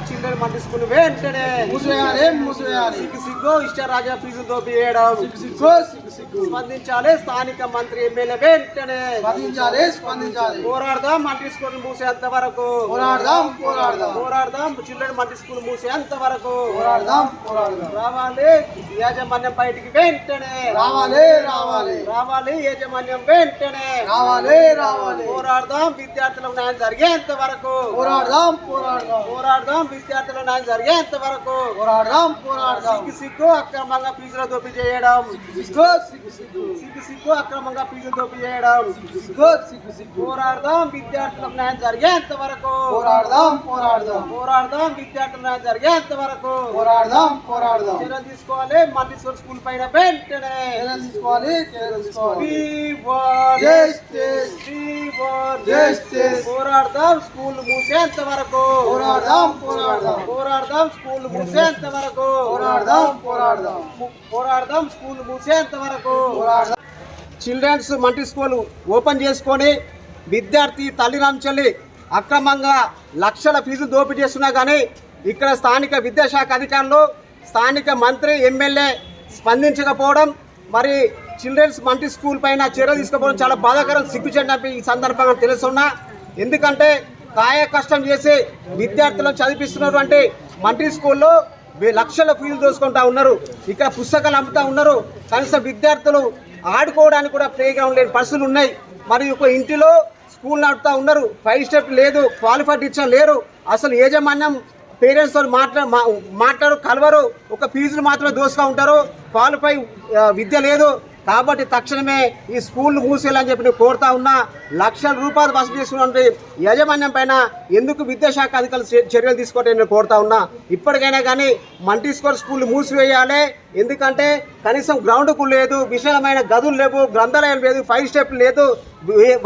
Children మండి school వెంటనే సిగ్గు ఇష్టరాజా ఫీజులు దోపివేయడం స్పందించాలి. స్థానిక మంత్రి ఎమ్మెల్యే వెంటనే పోరాడదాం. మండి స్కూల్ మూసేంత వరకు పోరాడదాం. చిల్డ్రన్ మండి స్కూల్ మూసేంత వరకు రావాలి. యాజమాన్యం బయటికి వెంటనే రావాలి. యాజమాన్యం వెంటనే పోరాడదాం. విద్యార్థులకు న్యాయం జరిగేంత వరకు పోరాడదాం. విద్యార్థులకు న్యాయం జరిగేంత వరకు సిగ్గు అక్రమంగా ఫీజులు దోపి చేయడం అక్రమంగా ఫీజులు దోపి చేయడం పోరాడదాం. విద్యార్థులకు న్యాయం జరిగేంత వరకు పోరాడదాం. విద్యార్థులకు న్యాయం జరిగేంత వరకు చర్యలు తీసుకోవాలి. మండి స్కూల్ పైన వెంటనే పోరాడదాం. స్కూల్ మూసేంత వరకు పోరాడదాం. స్కూల్ మూసేంత వరకు పోరాడదాం. స్కూల్ మూసేంత వరకు చిల్డ్రన్స్ మంటి స్కూల్ ఓపెన్ చేసుకొని విద్యార్థి తల్లిదండ్రులు అక్రమంగా లక్షల ఫీజులు దోపిడీ చేస్తున్నా కానీ ఇక్కడ స్థానిక విద్యాశాఖ అధికారులు, స్థానిక మంత్రి, ఎమ్మెల్యే స్పందించకపోవడం, మరి చిల్డ్రన్స్ మంటి స్కూల్ పైన చర్యలు తీసుకోవడం చాలా బాధాకరం, సిగ్గుచేటని ఈ సందర్భంగా తెలుస్తున్నా. ఎందుకంటే కాయ కష్టం చేసి విద్యార్థులను చదివిస్తున్నటువంటి మంటి స్కూల్లో లక్షల ఫీజులు దోసుకుంటా ఉన్నారు. ఇక్కడ పుస్తకాలు అమ్ముతూ ఉన్నారు. కనీసం విద్యార్థులు ఆడుకోవడానికి కూడా ప్లే గ్రౌండ్ లేని పరిస్థితులు ఉన్నాయి. మరి ఒక ఇంటిలో స్కూల్ నడుపుతూ ఉన్నారు. 5 స్టెప్ లేదు, క్వాలిఫైడ్ టీచర్ లేరు. అసలు యాజమాన్యం పేరెంట్స్తో మాట్లాడు కలవరు. ఒక ఫీజులు మాత్రమే దోసుగా ఉంటారు. క్వాలిఫై విద్య లేదు. కాబట్టి తక్షణమే ఈ స్కూల్ మూసేయాలని చెప్పి నేను కోరుతా ఉన్నా. లక్షల రూపాయలు వసూలు చేసుకున్నటువంటి యాజమాన్యం పైన ఎందుకు విద్యాశాఖ అధికారులు చర్యలు తీసుకోవటం నేను కోరుతా ఉన్నా. ఇప్పటికైనా కానీ మంటి స్కూల్ మూసివేయాలి. ఎందుకంటే కనీసం గ్రౌండ్కు లేదు, విశాలమైన గదులు లేవు, గ్రంథాలయం లేదు, 5 స్టెప్ లేదు.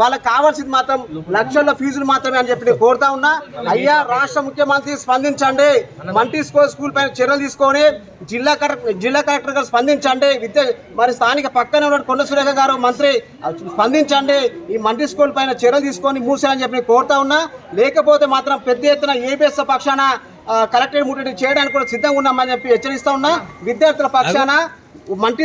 వాళ్ళకి కావాల్సింది మాత్రం లక్షల ఫీజులు మాత్రమే అని చెప్పి నేను కోరుతా ఉన్నా. అయ్యా రాష్ట్ర ముఖ్యమంత్రి స్పందించండి. మంటి స్కూల్ పైన చర్యలు తీసుకొని జిల్లా కలెక్టర్ గారు స్పందించండి. మరి స్థానిక పక్కన ఉన్న కొండ సురేఖ గారు మంత్రి స్పందించండి. ఈ మంటి స్కూల్ పైన చర్యలు తీసుకొని మూసేయాలని చెప్పి నేను కోరుతా ఉన్నా. లేకపోతే మాత్రం పెద్ద ఎత్తున ఏబిఎస్ పక్షాన కలెక్టరేట్ ముట్టడి చేయడానికి కూడా సిద్ధంగా ఉన్నామని చెప్పి హెచ్చరిస్తా ఉన్నా. విద్యార్థుల పక్షాన మంటి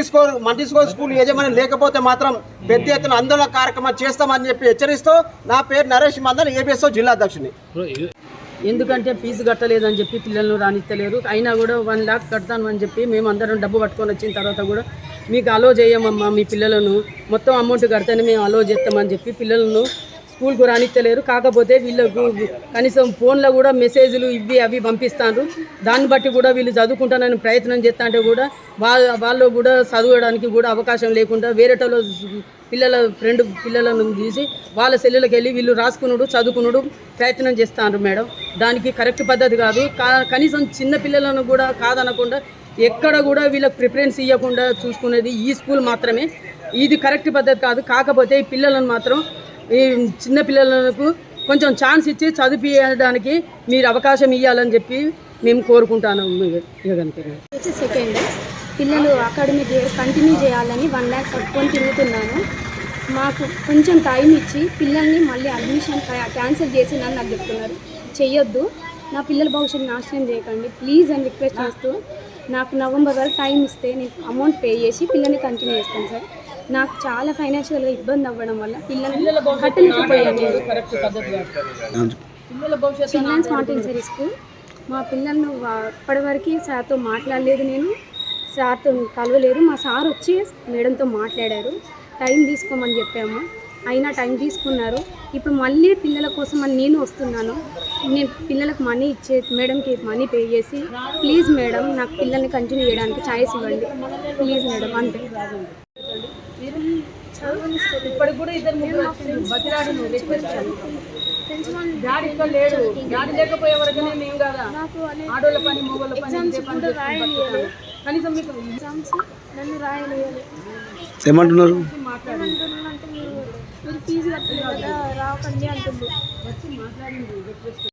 స్కూల్ యజమాని లేకపోతే మాత్రం పెద్ద ఎత్తున ఆందోళన కార్యక్రమం చేస్తామని చెప్పి హెచ్చరిస్తూ నా పేరు నరేష్ మందన్, ఏబిఎస్ జిల్లా అధ్యక్షుని. ఎందుకంటే ఫీజు కట్టలేదని చెప్పి పిల్లలను రానిస్తలేరు. అయినా కూడా 1 లాక్ కడతాను అని చెప్పి మేము అందరం డబ్బు పట్టుకొని వచ్చిన తర్వాత కూడా మీకు అలో చేయమమ్మా, మీ పిల్లలను మొత్తం అమౌంట్ కడితేనే మేము అలో చేస్తామని చెప్పి పిల్లలను స్కూల్కు రానిస్తలేరు. కాకపోతే వీళ్ళకు కనీసం ఫోన్లో కూడా మెసేజ్లు అవి పంపిస్తారు. దాన్ని బట్టి కూడా వీళ్ళు చదువుకుంటానని ప్రయత్నం చేస్తా అంటే కూడా వాళ్ళు కూడా చదవడానికి కూడా అవకాశం లేకుండా వేరేటలో పిల్లలను తీసి వాళ్ళ సెల్లులకు వెళ్ళి వీళ్ళు రాసుకున్నాడు చదువుకున్నాడు ప్రయత్నం చేస్తారు మేడం. దానికి కరెక్ట్ పద్ధతి కాదు. కనీసం చిన్న పిల్లలను కూడా కాదనకుండా ఎక్కడ కూడా వీళ్ళకి ప్రిఫరెన్స్ ఇవ్వకుండా చూసుకునేది ఈ స్కూల్ మాత్రమే. ఇది కరెక్ట్ పద్ధతి కాదు. కాకపోతే ఈ పిల్లలను మాత్రం ఈ చిన్న పిల్లలకు కొంచెం ఛాన్స్ ఇచ్చి చదివించడానికి మీరు అవకాశం ఇవ్వాలని చెప్పి మేము కోరుకుంటాను. సెకండ్ పిల్లలు అకాడమిక్ ఇయర్ కంటిన్యూ చేయాలని 1 లాక్ కట్టుకొని తిరుగుతున్నాను. మాకు కొంచెం టైం ఇచ్చి పిల్లల్ని మళ్ళీ అడ్మిషన్ క్యాన్సిల్ చేసి నాకు చెప్తున్నారు. చెయ్యొద్దు, నా పిల్లల భవిష్యత్తు నాశనం చేయకండి ప్లీజ్ అని రిక్వెస్ట్ చేస్తూ నాకు నవంబర్ వరకు టైం ఇస్తే నేను అమౌంట్ పే చేసి పిల్లల్ని కంటిన్యూ చేస్తాను సార్. నాకు చాలా ఫైనాన్షియల్గా ఇబ్బంది అవ్వడం వల్ల పిల్లల్ని కట్టలేకపోయాను. చిల్డ్రన్స్ మాంటెసరీ స్కూల్ మా పిల్లలను ఇప్పటివరకు సార్తో మాట్లాడలేదు, నేను సార్తో కలవలేదు. మా సార్ వచ్చి మేడంతో మాట్లాడారు, టైం తీసుకోమని చెప్పాము. అయినా టైం తీసుకున్నారు. ఇప్పుడు మళ్ళీ పిల్లల కోసం అని నేను వస్తున్నాను. నేను పిల్లలకు మనీ మేడంకి మనీ పే చేసి ప్లీజ్ మేడం నాకు పిల్లల్ని కంటిన్యూ చేయడానికి ఛాయిస్ ఇవ్వండి ప్లీజ్ మేడం అంతే. ఇప్పటికి కూడా ఇద్దరు డాడీ ఇక్కడ లేడు. డాడీ లేకపోయే వరకునే మేము కదా ఆడోళ్ళ పని మొగోళ్ళ పని కనీసం మీకు ఎగ్జామ్స్ నన్ను రాయలేదు. ఏమంటున్నారు అంటే మీరు ఫీజు కట్టలేదు కదా రాకండి అంటుంది.